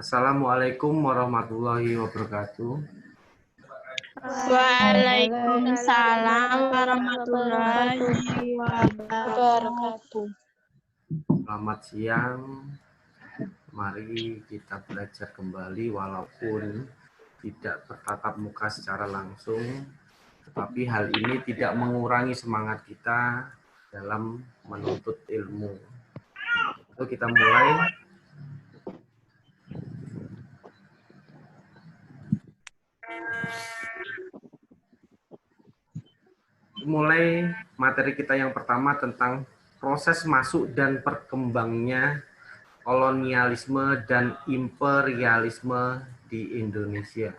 Assalamualaikum warahmatullahi wabarakatuh. Waalaikumsalam warahmatullahi wabarakatuh. Selamat siang. Mari kita belajar kembali walaupun tidak bertatap muka secara langsung, tetapi hal ini tidak mengurangi semangat kita dalam menuntut ilmu. Itu kita mulai. Mulai materi kita yang pertama tentang proses masuk dan berkembangnya kolonialisme dan imperialisme di Indonesia.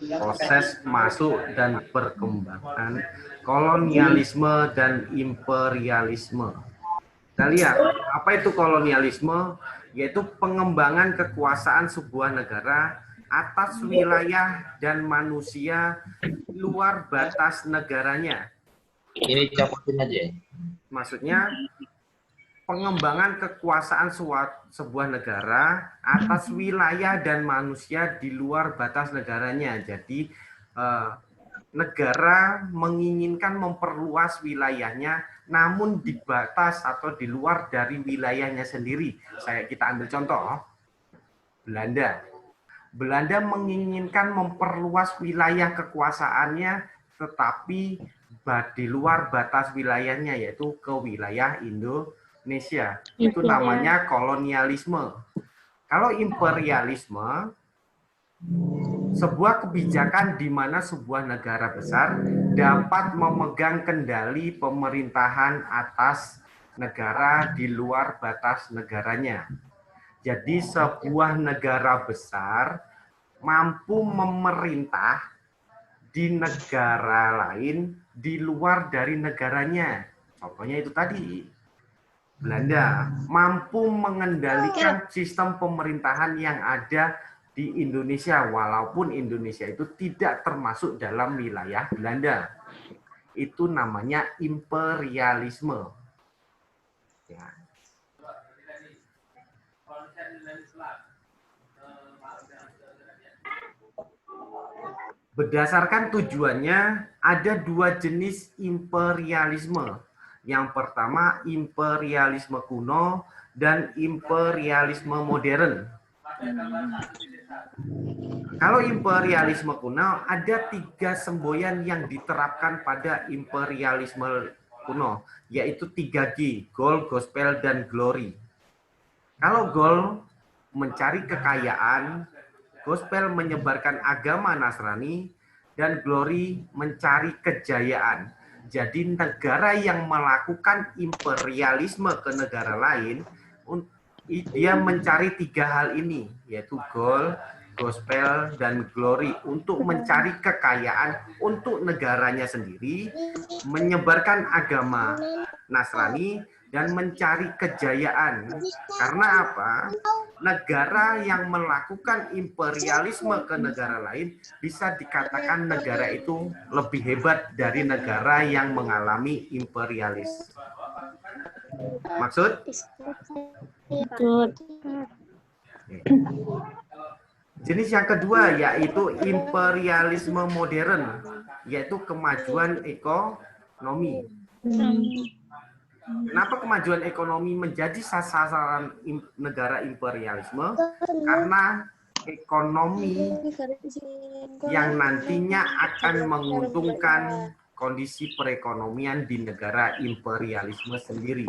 Proses masuk dan perkembangan kolonialisme dan imperialisme. Kita lihat, apa itu kolonialisme? Yaitu pengembangan kekuasaan sebuah negara atas wilayah dan manusia di luar batas negaranya. Ini copotin aja. Maksudnya, pengembangan kekuasaan sebuah negara atas wilayah dan manusia di luar batas negaranya. Jadi, negara menginginkan memperluas wilayahnya, namun di batas atau di luar dari wilayahnya sendiri. Kita ambil contoh, Belanda. Belanda menginginkan memperluas wilayah kekuasaannya, tetapi di luar batas wilayahnya, yaitu ke wilayah Indonesia. Itu namanya kolonialisme. Kalau imperialisme, sebuah kebijakan di mana sebuah negara besar dapat memegang kendali pemerintahan atas negara di luar batas negaranya. Jadi sebuah negara besar mampu memerintah di negara lain di luar dari negaranya. Contohnya itu tadi, Belanda mampu mengendalikan sistem pemerintahan yang ada di Indonesia, walaupun Indonesia itu tidak termasuk dalam wilayah Belanda. Itu namanya imperialisme. Ya. Berdasarkan tujuannya, ada dua jenis imperialisme. Yang pertama, imperialisme kuno dan imperialisme modern. Kalau imperialisme kuno, ada 3 semboyan yang diterapkan pada imperialisme kuno, yaitu 3G, gold, gospel, dan glory. Kalau gold mencari kekayaan, gospel menyebarkan agama Nasrani, dan glory mencari kejayaan. Jadi negara yang melakukan imperialisme ke negara lain, dia mencari 3 hal ini, yaitu gold, gospel, dan glory, untuk mencari kekayaan untuk negaranya sendiri, menyebarkan agama Nasrani, dan mencari kejayaan. Karena apa? Negara yang melakukan imperialisme ke negara lain bisa dikatakan negara itu lebih hebat dari negara yang mengalami imperialis. Maksud? Jenis yang kedua yaitu imperialisme modern, yaitu kemajuan ekonomi. Kenapa kemajuan ekonomi menjadi sasaran negara imperialisme? Karena ekonomi yang nantinya akan menguntungkan kondisi perekonomian di negara imperialisme sendiri.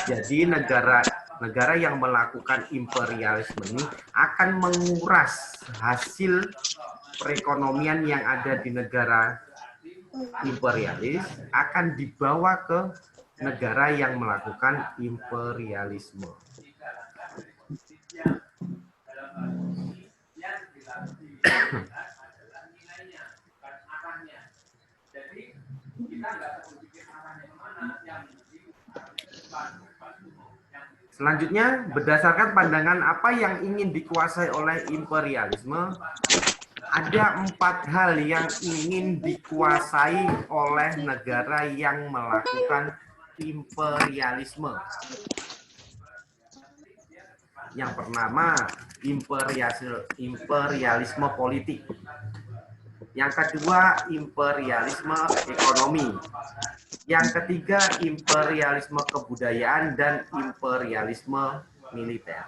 Jadi negara yang melakukan imperialisme ini akan menguras hasil perekonomian yang ada di negara imperialis, akan dibawa ke negara yang melakukan imperialisme. Selanjutnya, berdasarkan pandangan apa yang ingin dikuasai oleh imperialisme, ada 4 hal yang ingin dikuasai oleh negara yang melakukan imperialisme. Yang pertama, imperialisme politik. Yang kedua, imperialisme ekonomi. Yang ketiga, imperialisme kebudayaan dan imperialisme militer.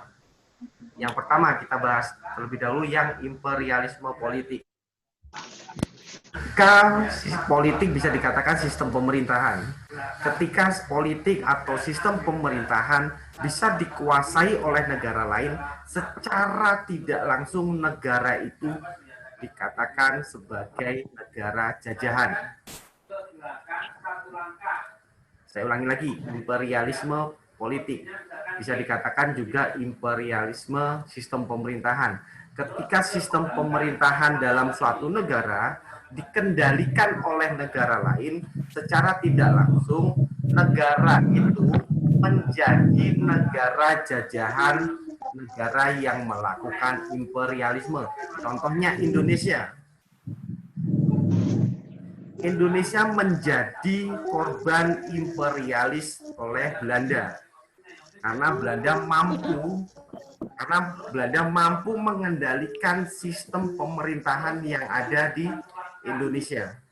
Yang pertama kita bahas terlebih dahulu yang imperialisme politik. Politik bisa dikatakan sistem pemerintahan. Ketika politik atau sistem pemerintahan bisa dikuasai oleh negara lain, secara tidak langsung negara itu dikatakan sebagai negara jajahan. Saya ulangi lagi, imperialisme politik. Bisa dikatakan juga imperialisme sistem pemerintahan. Ketika sistem pemerintahan dalam suatu negara dikendalikan oleh negara lain, secara tidak langsung negara itu menjadi negara jajahan, negara yang melakukan imperialisme. Contohnya Indonesia. Indonesia menjadi korban imperialis oleh Belanda karena Belanda mampu mengendalikan sistem pemerintahan yang ada di Indonesia.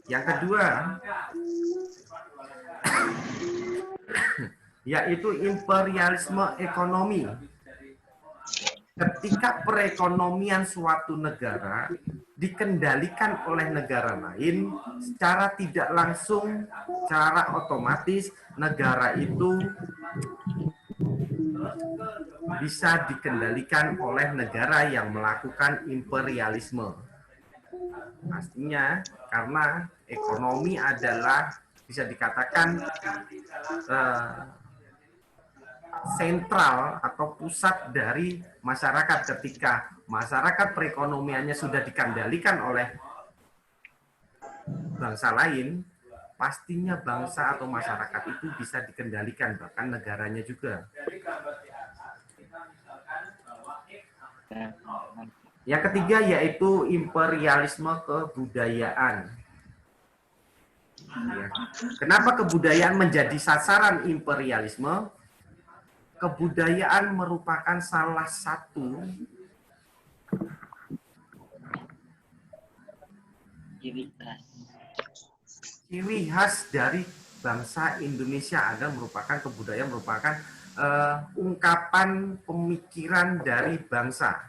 Yang kedua, yaitu imperialisme ekonomi. Ketika perekonomian suatu negara dikendalikan oleh negara lain, secara tidak langsung, secara otomatis negara itu bisa dikendalikan oleh negara yang melakukan imperialisme. Pastinya karena ekonomi adalah bisa dikatakan sentral atau pusat dari masyarakat. Ketika masyarakat perekonomiannya sudah dikendalikan oleh bangsa lain, pastinya bangsa atau masyarakat itu bisa dikendalikan, bahkan negaranya juga. Yang ketiga yaitu imperialisme kebudayaan. Kenapa kebudayaan menjadi sasaran imperialisme? Kebudayaan merupakan salah satu ciri khas dari bangsa Indonesia. Ada merupakan kebudayaan merupakan ungkapan pemikiran dari bangsa.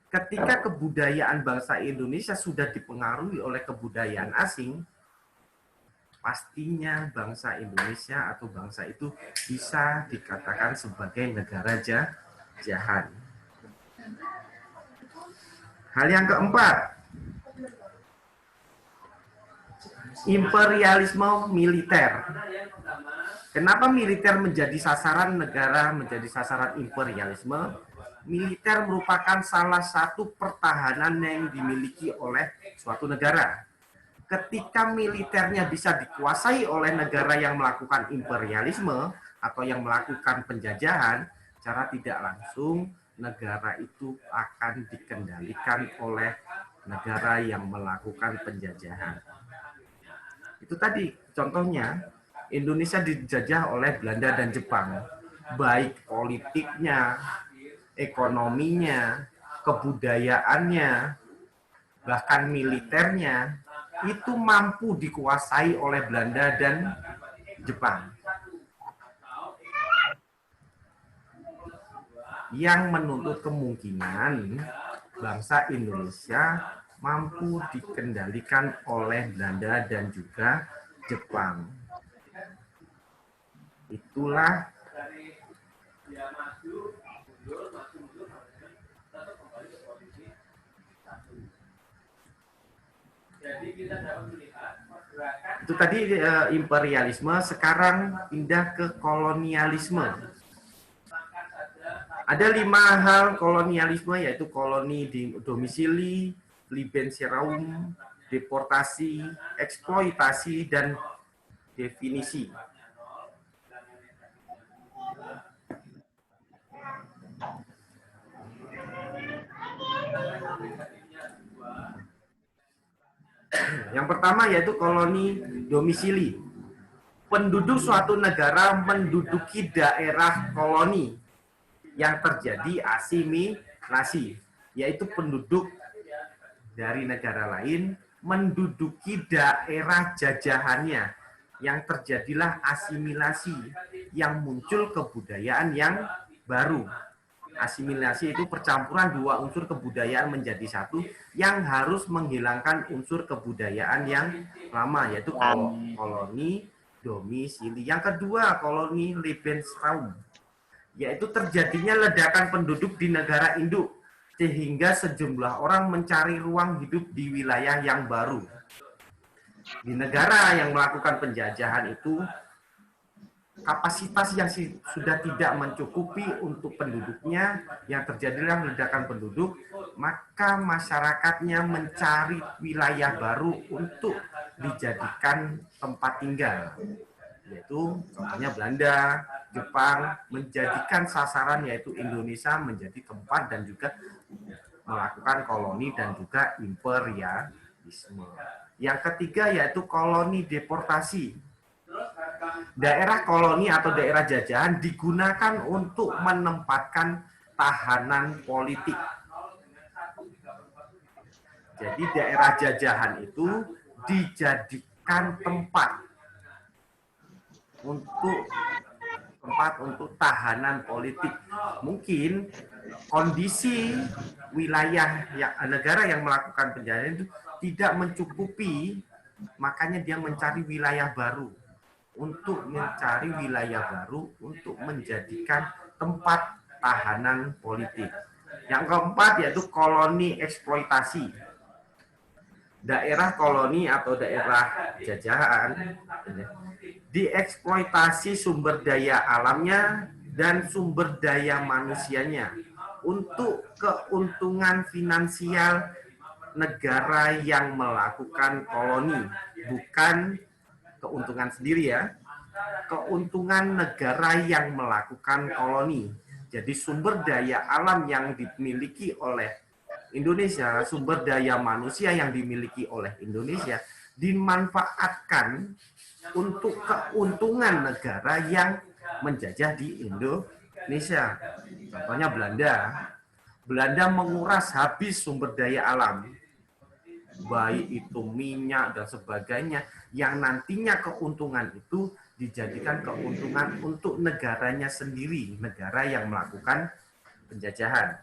Ketika kebudayaan bangsa Indonesia sudah dipengaruhi oleh kebudayaan asing, pastinya bangsa Indonesia atau bangsa itu bisa dikatakan sebagai negara jajahan. Hal yang keempat, imperialisme militer. Kenapa militer menjadi sasaran negara, menjadi sasaran imperialisme? Militer merupakan salah satu pertahanan yang dimiliki oleh suatu negara. Ketika militernya bisa dikuasai oleh negara yang melakukan imperialisme atau yang melakukan penjajahan, secara tidak langsung negara itu akan dikendalikan oleh negara yang melakukan penjajahan. Itu tadi contohnya, Indonesia dijajah oleh Belanda dan Jepang, baik politiknya, ekonominya, kebudayaannya, bahkan militernya, itu mampu dikuasai oleh Belanda dan Jepang. Yang menuntut kemungkinan bangsa Indonesia mampu dikendalikan oleh Belanda dan juga Jepang. Itulah itu tadi imperialisme. Sekarang pindah ke kolonialisme. Ada 5 hal kolonialisme, yaitu koloni domisili, Lebensraum, deportasi, eksploitasi, dan definisi. Yang pertama yaitu koloni domisili. penduduk suatu negara menduduki daerah koloni yang terjadi asimilasi, yaitu penduduk dari negara lain menduduki daerah jajahannya, yang terjadilah asimilasi, yang muncul kebudayaan yang baru. Asimilasi itu percampuran dua unsur kebudayaan menjadi satu yang harus menghilangkan unsur kebudayaan yang lama, yaitu koloni domisili. Yang kedua, koloni Lebensraum, yaitu terjadinya ledakan penduduk di negara induk sehingga sejumlah orang mencari ruang hidup di wilayah yang baru. Di negara yang melakukan penjajahan itu, kapasitas yang sudah tidak mencukupi untuk penduduknya, yang terjadilah ledakan penduduk, maka masyarakatnya mencari wilayah baru untuk dijadikan tempat tinggal. Yaitu contohnya Belanda, Jepang, menjadikan sasaran yaitu Indonesia menjadi tempat dan juga melakukan koloni dan juga imperialisme. Yang ketiga yaitu koloni deportasi. Daerah koloni atau daerah jajahan digunakan untuk menempatkan tahanan politik. Jadi daerah jajahan itu dijadikan tempat untuk tahanan politik. Mungkin kondisi wilayah negara yang melakukan penjajahan itu tidak mencukupi, makanya dia mencari wilayah baru. Untuk mencari wilayah baru untuk menjadikan tempat tahanan politik. Yang keempat yaitu koloni eksploitasi. Daerah koloni atau daerah jajahan dieksploitasi sumber daya alamnya dan sumber daya manusianya untuk keuntungan finansial negara yang melakukan koloni, bukan keuntungan sendiri ya, keuntungan negara yang melakukan koloni. Jadi sumber daya alam yang dimiliki oleh Indonesia, sumber daya manusia yang dimiliki oleh Indonesia dimanfaatkan untuk keuntungan negara yang menjajah di Indonesia. Contohnya Belanda. Belanda menguras habis sumber daya alam, baik itu minyak dan sebagainya, yang nantinya keuntungan itu dijadikan keuntungan untuk negaranya sendiri, negara yang melakukan penjajahan.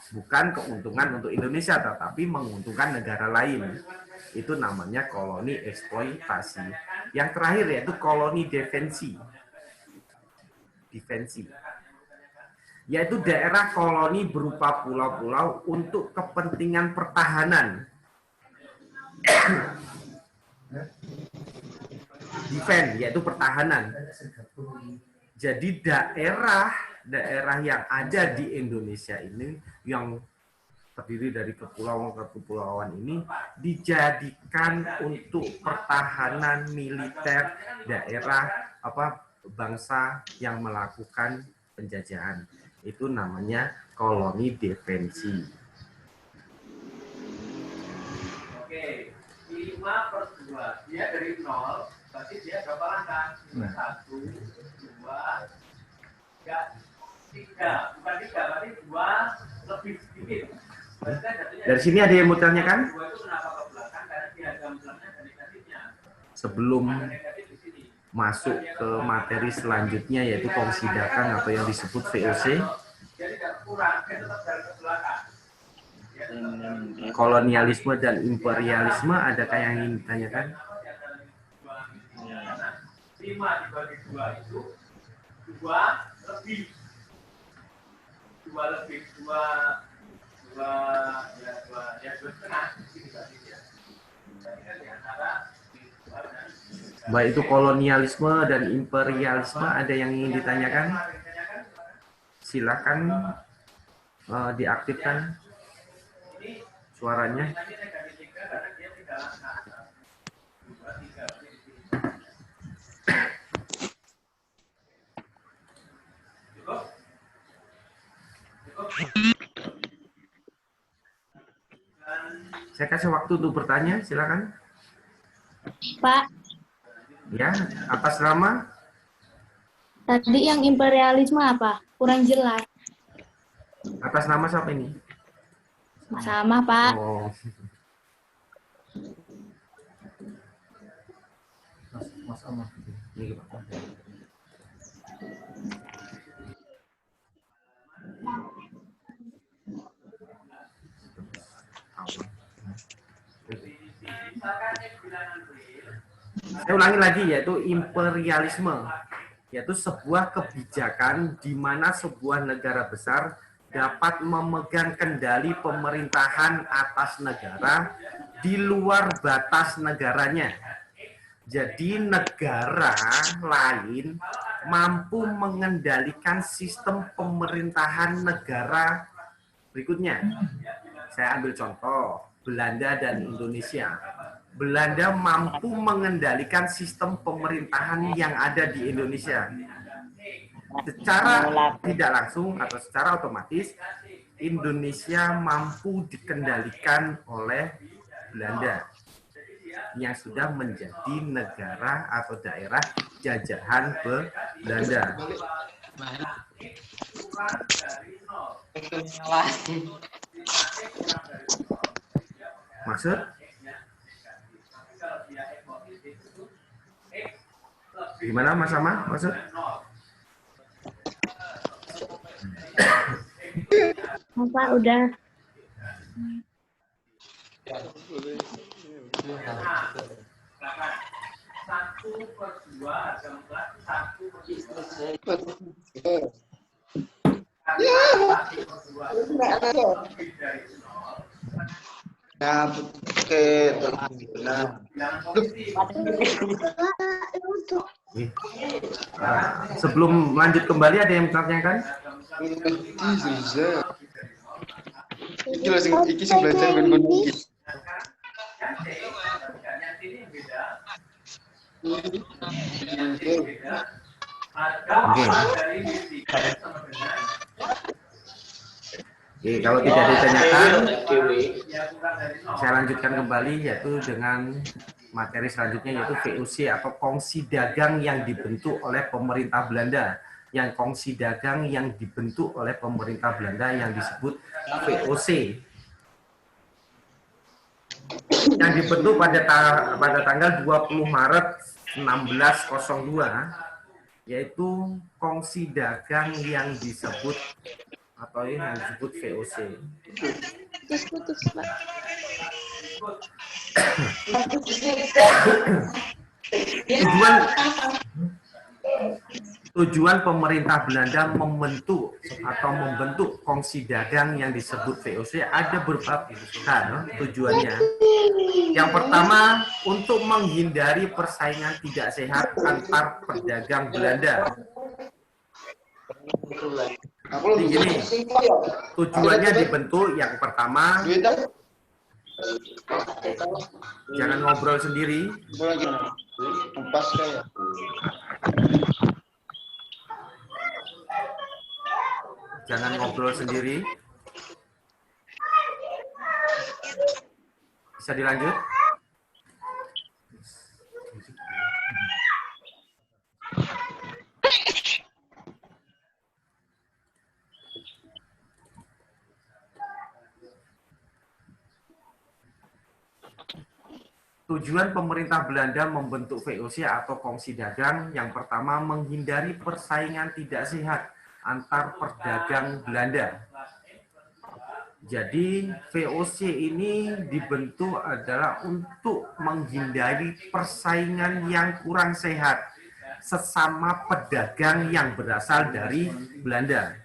Bukan keuntungan untuk Indonesia, tetapi menguntungkan negara lain. Itu namanya koloni eksploitasi. Yang terakhir yaitu koloni defensi. Yaitu daerah koloni berupa pulau-pulau untuk kepentingan pertahanan. Defense, yaitu pertahanan. Jadi daerah yang ada di Indonesia ini, yang terdiri dari kepulauan ini, dijadikan untuk pertahanan militer daerah bangsa yang melakukan penjajahan. Itu namanya koloni defensi. Oke, 5/2. Dia dari 0, berarti dia berapa langkah? 1, 2, 3. Bukan 3, berarti 2 lebih sedikit. Dari sini ada yang mau tanyakan? 2 itu kenapa ke belakang? Karena diagram belakangnya dari negatifnya. Sebelum masuk ke materi selanjutnya yaitu fungsi dagang atau yang disebut VOC. Kolonialisme dan imperialisme, adakah yang ingin ditanyakan? 5 dibagi 2 itu 2 lebih 2,5. Baik itu kolonialisme dan imperialisme, ada yang ingin ditanyakan? Silakan diaktifkan suaranya. Saya kasih waktu untuk bertanya, silakan. Pak, Ya, atas nama Tadi yang imperialisme apa? Kurang jelas. siapa ini? Sama, Pak. Oh, Mas Amah. ini Pak. Saya ulangi lagi, yaitu imperialisme, yaitu sebuah kebijakan di mana sebuah negara besar dapat memegang kendali pemerintahan atas negara di luar batas negaranya. Jadi negara lain mampu mengendalikan sistem pemerintahan negara berikutnya. Saya ambil contoh, Belanda dan Indonesia. Belanda mampu mengendalikan sistem pemerintahan yang ada di Indonesia. Secara tidak langsung atau secara otomatis, Indonesia mampu dikendalikan oleh Belanda yang sudah menjadi negara atau daerah jajahan Belanda. Maksud? Gimana Mas Sama? Maksud? Pak, udah. Sebelum lanjut kembali ada yang ditanyakan? Iki sing belajar ben iki. Oke, kalau tidak ditanyakan, saya lanjutkan kembali yaitu dengan materi selanjutnya yaitu VOC atau kongsi dagang yang dibentuk oleh pemerintah Belanda. Yang kongsi dagang yang dibentuk oleh pemerintah Belanda yang disebut VOC. Yang dibentuk pada tanggal 20 Maret 1602 yaitu kongsi dagang yang disebut atau yang disebut VOC. Putus, Pak. Tujuan pemerintah Belanda membentuk kongsi dagang yang disebut VOC ada beberapa hal tujuannya. Yang pertama, untuk menghindari persaingan tidak sehat antar pedagang Belanda. Begini, tujuannya dibentuk yang pertama, jangan ngobrol sendiri. Jangan ngobrol sendiri. Bisa dilanjut? Tujuan pemerintah Belanda membentuk VOC atau kongsi dagang yang pertama menghindari persaingan tidak sehat antar pedagang Belanda. Jadi VOC ini dibentuk adalah untuk menghindari persaingan yang kurang sehat sesama pedagang yang berasal dari Belanda.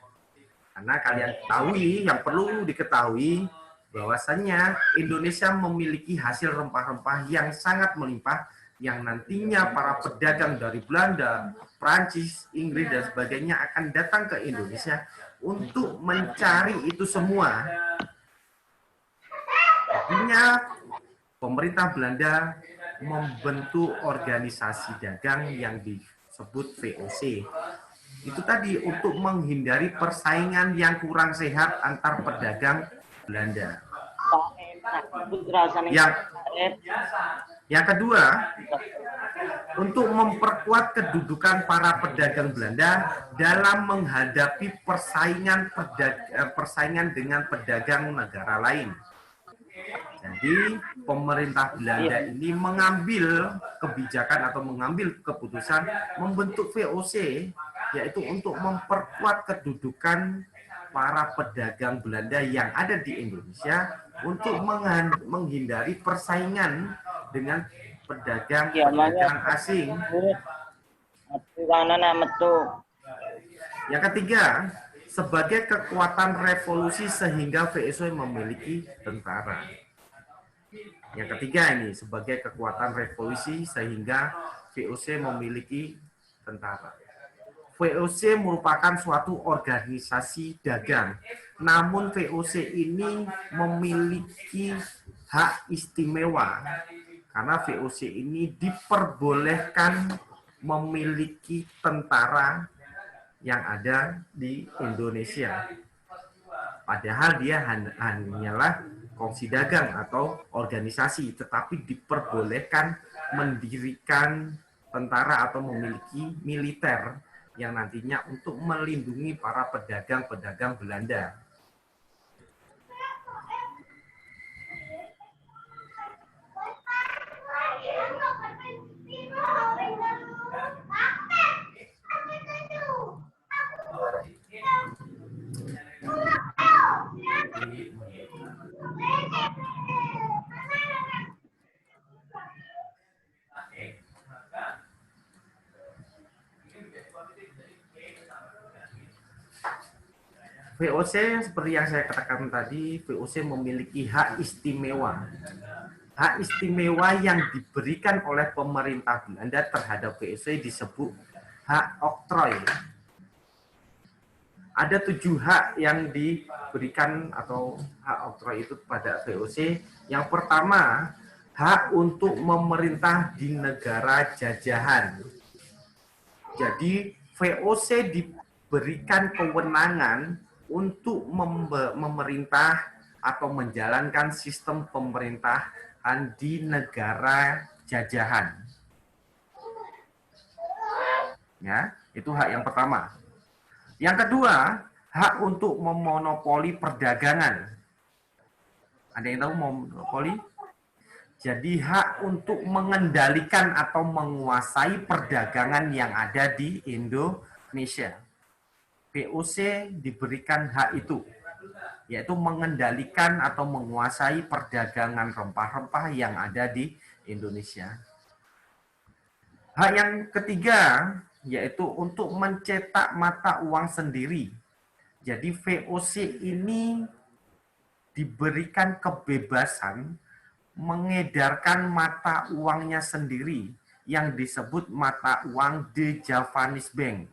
Karena kalian ketahui, yang perlu diketahui bahwasannya Indonesia memiliki hasil rempah-rempah yang sangat melimpah yang nantinya para pedagang dari Belanda, Prancis, Inggris, dan sebagainya akan datang ke Indonesia untuk mencari itu semua. Akhirnya pemerintah Belanda membentuk organisasi dagang yang disebut VOC. Itu tadi untuk menghindari persaingan yang kurang sehat antar Yang kedua, untuk memperkuat kedudukan para pedagang Belanda dalam menghadapi persaingan dengan pedagang negara lain. Jadi, pemerintah Belanda ini mengambil kebijakan atau mengambil keputusan membentuk VOC, yaitu untuk memperkuat kedudukan para pedagang Belanda yang ada di Indonesia untuk menghindari persaingan dengan pedagang asing. Yang ketiga, sebagai kekuatan revolusi sehingga VOC memiliki tentara. Yang ketiga ini, sebagai kekuatan revolusi sehingga VOC memiliki tentara. VOC merupakan suatu organisasi dagang. Namun VOC ini memiliki hak istimewa karena VOC ini diperbolehkan memiliki tentara yang ada di Indonesia. Padahal dia hanyalah kongsi dagang atau organisasi, tetapi diperbolehkan mendirikan tentara atau memiliki militer yang nantinya untuk melindungi para pedagang-pedagang Belanda. VOC seperti yang saya katakan tadi, VOC memiliki hak istimewa. Hak istimewa yang diberikan oleh pemerintah Belanda terhadap VOC disebut hak oktroy. Ada 7 hak yang diberikan atau hak oktroy itu pada VOC. Yang pertama, hak untuk memerintah di negara jajahan. Jadi VOC diberikan kewenangan untuk memerintah atau menjalankan sistem pemerintahan di negara jajahan. Ya, itu hak yang pertama. Yang kedua, hak untuk memonopoli perdagangan. Ada yang tahu monopoli? Jadi hak untuk mengendalikan atau menguasai perdagangan yang ada di Indonesia. VOC diberikan hak itu, yaitu mengendalikan atau menguasai perdagangan rempah-rempah yang ada di Indonesia. Hak yang ketiga, yaitu untuk mencetak mata uang sendiri. Jadi VOC ini diberikan kebebasan mengedarkan mata uangnya sendiri yang disebut mata uang The Javanese Bank.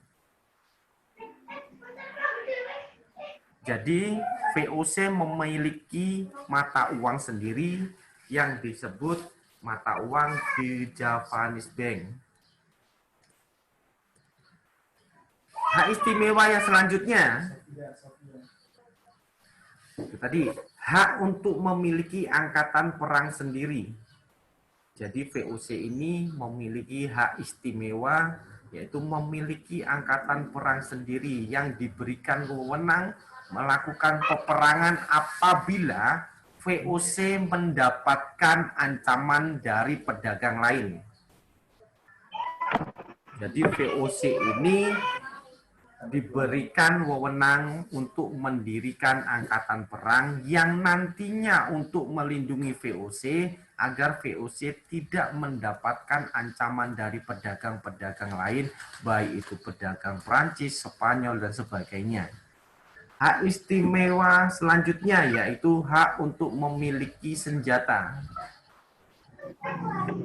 Jadi VOC memiliki mata uang sendiri yang disebut mata uang The Javanese Bank. Hak istimewa yang selanjutnya, itu tadi hak untuk memiliki angkatan perang sendiri. Jadi VOC ini memiliki hak istimewa, yaitu memiliki angkatan perang sendiri yang diberikan wewenang melakukan peperangan apabila VOC mendapatkan ancaman dari pedagang lain. Jadi VOC ini diberikan wewenang untuk mendirikan angkatan perang yang nantinya untuk melindungi VOC agar VOC tidak mendapatkan ancaman dari pedagang-pedagang lain, baik itu pedagang Prancis, Spanyol, dan sebagainya. Hak istimewa selanjutnya yaitu hak untuk memiliki senjata.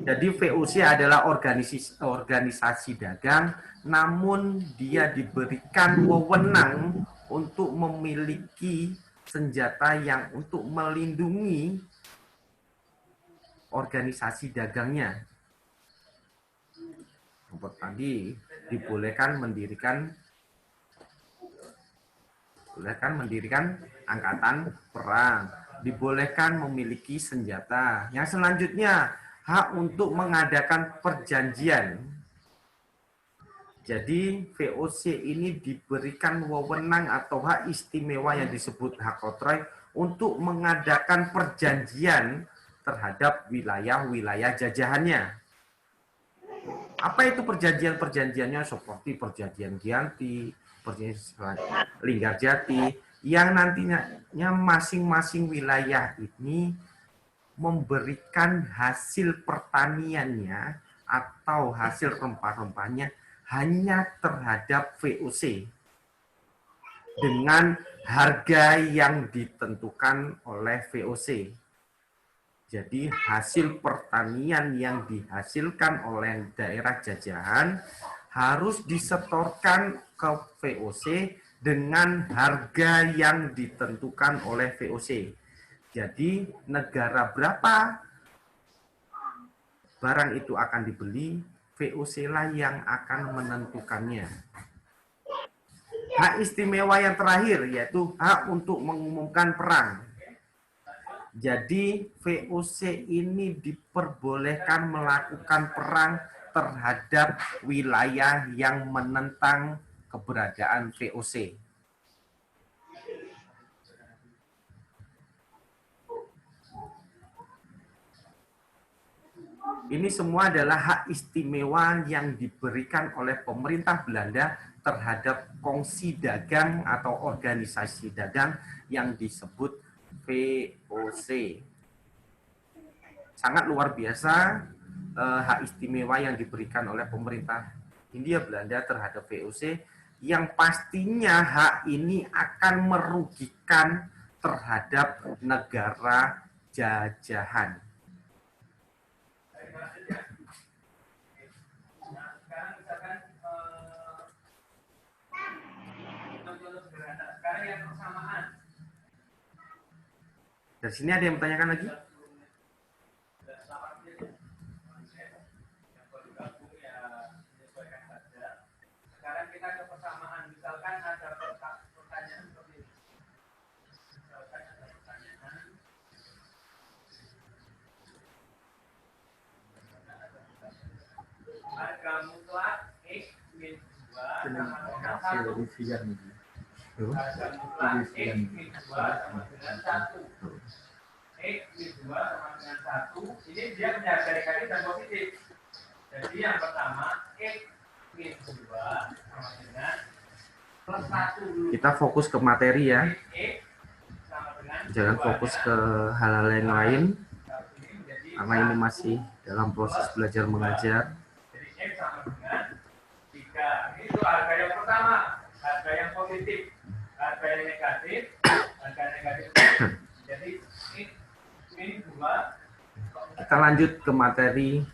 Jadi VOC adalah organisasi dagang, namun dia diberikan wewenang untuk memiliki senjata yang untuk melindungi organisasi dagangnya. Seperti tadi dibolehkan mendirikan angkatan perang, dibolehkan memiliki senjata. Yang selanjutnya, hak untuk mengadakan perjanjian. Jadi VOC ini diberikan wewenang atau hak istimewa yang disebut hak oktroy untuk mengadakan perjanjian terhadap wilayah-wilayah jajahannya. Apa itu perjanjian-perjanjiannya? Seperti perjanjian Giyanti, perjanjian Linggarjati, yang nantinya masing-masing wilayah ini memberikan hasil pertaniannya atau hasil rempah-rempahnya hanya terhadap VOC dengan harga yang ditentukan oleh VOC. Jadi hasil pertanian yang dihasilkan oleh daerah jajahan harus disetorkan ke VOC dengan harga yang ditentukan oleh VOC. Jadi negara berapa barang itu akan dibeli, VOC lah yang akan menentukannya. Hak istimewa yang terakhir yaitu hak untuk mengumumkan perang. Jadi VOC ini diperbolehkan melakukan perang terhadap wilayah yang menentang keberadaan VOC. Ini semua adalah hak istimewa yang diberikan oleh pemerintah Belanda terhadap kongsi dagang atau organisasi dagang yang disebut VOC. Sangat luar biasa hak istimewa yang diberikan oleh pemerintah Hindia Belanda terhadap VOC, yang pastinya hak ini akan merugikan terhadap negara jajahan. Sekarang yang persamaan. Dari sini ada yang bertanyakan lagi? Sekarang kita ke persamaan. Misalkan ada pertanyaan seperti ini. Misalkan ada pertanyaan. Harga mutlak X min 2 sama dengan 1. Harga mutlak X min 2 sama dengan 1. X min 2 sama dengan 1. Ini dia menjadi dan positif. Jadi yang pertama X min 2 sama dengan plus 1 dulu. Kita fokus ke materi ya. X sama dengan Jangan fokus ke hal-hal yang lain. Karena ini masih dalam proses belajar mengajar. Jadi X sama dengan 3. Itu harga yang pertama. Harga yang positif. Harga yang negatif. Harga negatif. Jadi X min 2. Kita lanjut ke materi X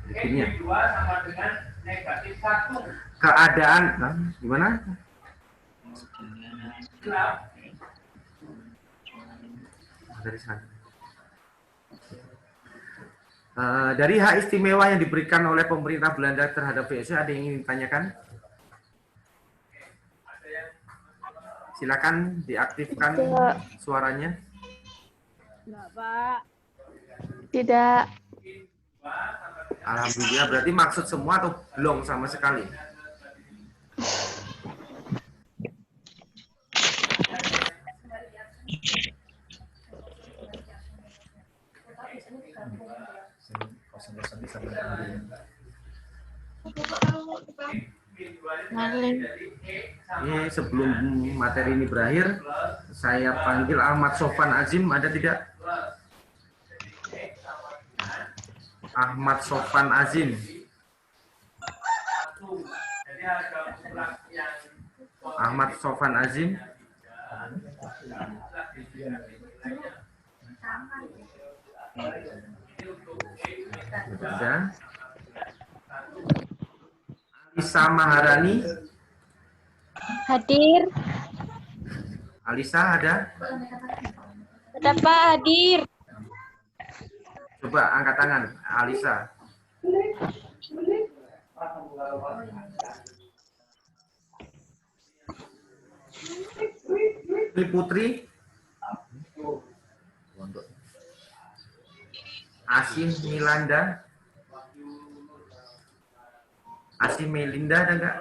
berikutnya. min 2 sama dengan negatif 1. Keadaan, gimana? Gelap. Dari sana. Dari hak istimewa yang diberikan oleh pemerintah Belanda terhadap VOC, ada yang ingin ditanyakan? Silakan diaktifkan suaranya. Enggak, Pak. Tidak. Alhamdulillah, berarti maksud semua atau belum sama sekali? Ini sebelum materi ini berakhir, saya panggil Ahmad Sofan Azim, ada tidak? Ahmad Sofan Azim. Ahmad Sofan Azim. Ada. Alisa Maharani. Hadir. Alisa ada? Ada Pak hadir. Coba angkat tangan, Alisa. Putri. Asih Milanda. Asih Melinda ada nggak?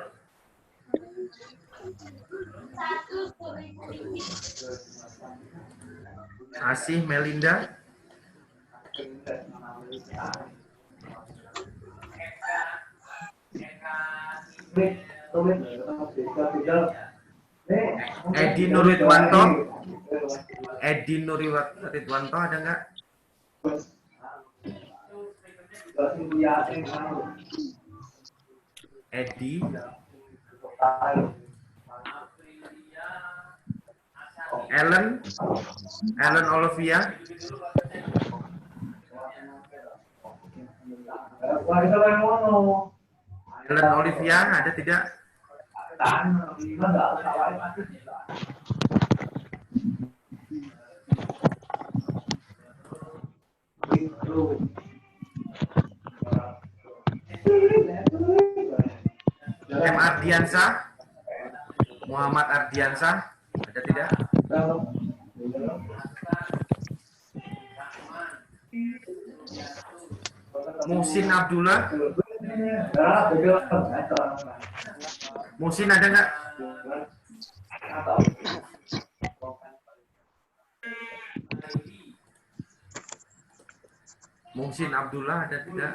Asih Melinda. Edi Nuridwanto. Edi Nuridwanto ada nggak? Edi. Ellen Olivia. Ellen Olivia ada tidak? M. Ardiansah. Muhammad Ardiansah ada tidak? Muhsin Abdullah. Muhsin ada nggak? Muhsin Abdullah ada tidak?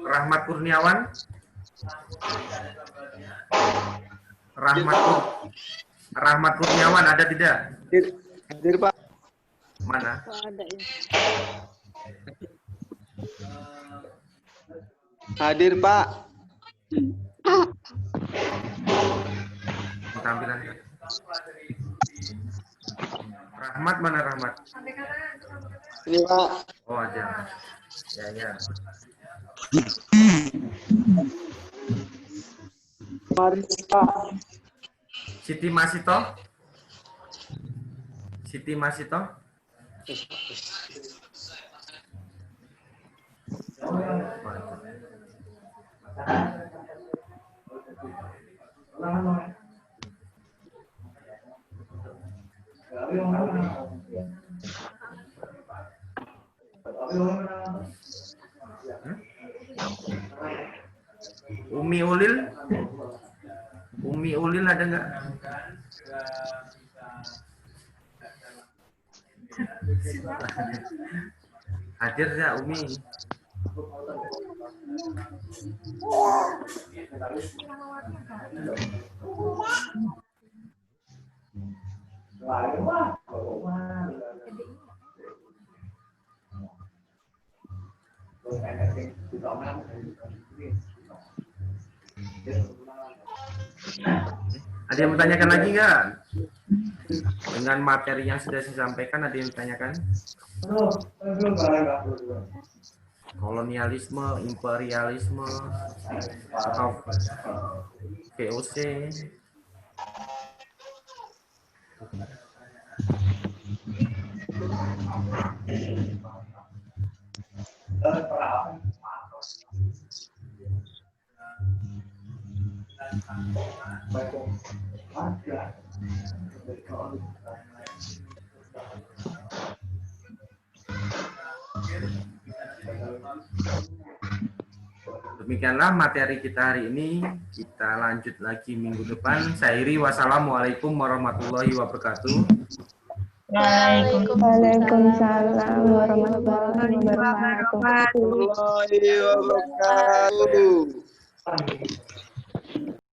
Rahmat Kurniawan. Rahmat Kurniawan ada tidak? Hadir, Pak. Mana? Ada ya. Hadir, Pak. Tampilan. Rahmat mana Rahmat? Ini, Pak. Oh ada. Ya. Mari, Pak. Siti Masito. Siti Masito. Umi Ulil ada nggak? Hadir ya Umi? Ada yang bertanyakan lagi nggak? Dengan materi yang sudah saya sampaikan, ada yang bertanyakan? Kolonialisme, imperialisme, atau VOC? Demikianlah materi kita hari ini. Kita lanjut lagi minggu depan. Saya Iri, wassalamualaikum warahmatullahi wabarakatuh. Waalaikumsalam warahmatullahi wabarakatuh. Warahmatullahi wabarakatuh.